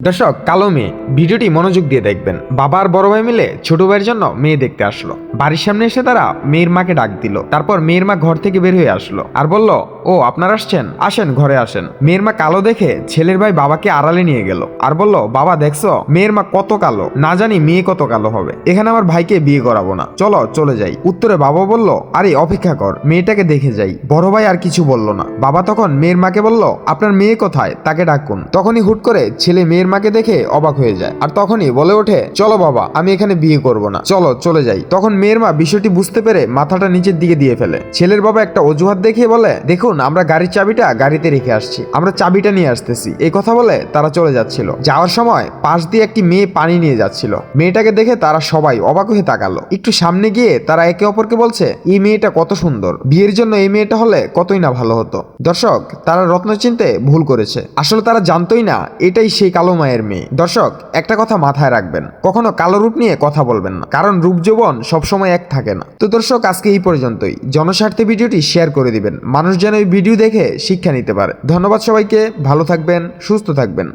দর্শক, কালো মেয়ে ভিডিওটি মনোযোগ দিয়ে দেখবেন। বাবা আর বড় ভাই মিলে ছোট ভাইয়ের জন্য মেয়ে দেখতে আসলো। বাড়ির সামনে এসে তারা মেয়ের মাকে ডাক দিল। তারপর মেয়ের মা ঘর থেকে বের হয়ে আসলো আর বলল, ও আপনারা আসছেন, আসেন ঘরে আসেন। মেয়ের মা কালো দেখে ছেলের ভাই বাবাকে আড়ালে নিয়ে গেল আর বলল, বাবা দেখছো মেয়ের মা কত কালো, না জানি মেয়ে কত কালো হবে, এখানে আমার ভাইকে বিয়ে করাবো না, চলো চলে যাই। উত্তরে বাবা বলল, আরে অপেক্ষা কর, মেয়েটাকে দেখে যাই। বড় ভাই আর কিছু বলল না। বাবা তখন মেয়ের মাকে বলল, আপনার মেয়ে কোথায়, তাকে ডাকুন। তখনই হুট করে ছেলে মেয়ের মাকে দেখে অবাক হয়ে যায় আর তখনই বলে ওঠে, চলো বাবা, আমি এখানে বিয়ে করব না, চলো চলে যাই। তখন মেয়ের মা বিষয়টি বুঝতে পেরে মাথাটা নিচের দিকে দিয়ে ফেলে। ছেলের বাবা একটা অজুহাত দেখিয়ে বলে, দেখুন আমরা গাড়ির চাবিটা গাড়িতে রেখে আসছি, আমরা চাবিটা নিয়ে আসতেছি। এই কথা বলে তারা চলে যাচ্ছিল। যাওয়ার সময় পাশ দিয়ে একটি মেয়ে পানি নিয়ে যাচ্ছিল। মেয়েটাকে দেখে তারা সবাই অবাক হয়ে তাকালো। একটু সামনে গিয়ে তারা একে অপরকে বলছে, এই মেয়েটা কত সুন্দর, বিয়ের জন্য এই মেয়েটা হলে কতই না ভালো হতো। দর্শক, তারা রত্ন চিনতে ভুল করেছে। আসলে তারা জানতোই না এটাই সেই কালো মায়ের মেয়ে। দর্শক, একটা কথা মাথায় রাখবেন, কখনো কালো রূপ নিয়ে কথা বলবেন না, কারণ রূপ যৌবন সবসময় এক থাকে না। তো দর্শক, আজকে এই পর্যন্তই। জনস্বার্থে ভিডিওটি শেয়ার করে দিবেন, মানুষ যেন এই ভিডিও দেখে শিক্ষা নিতে পারে। ধন্যবাদ সবাইকে, ভালো থাকবেন, সুস্থ থাকবেন।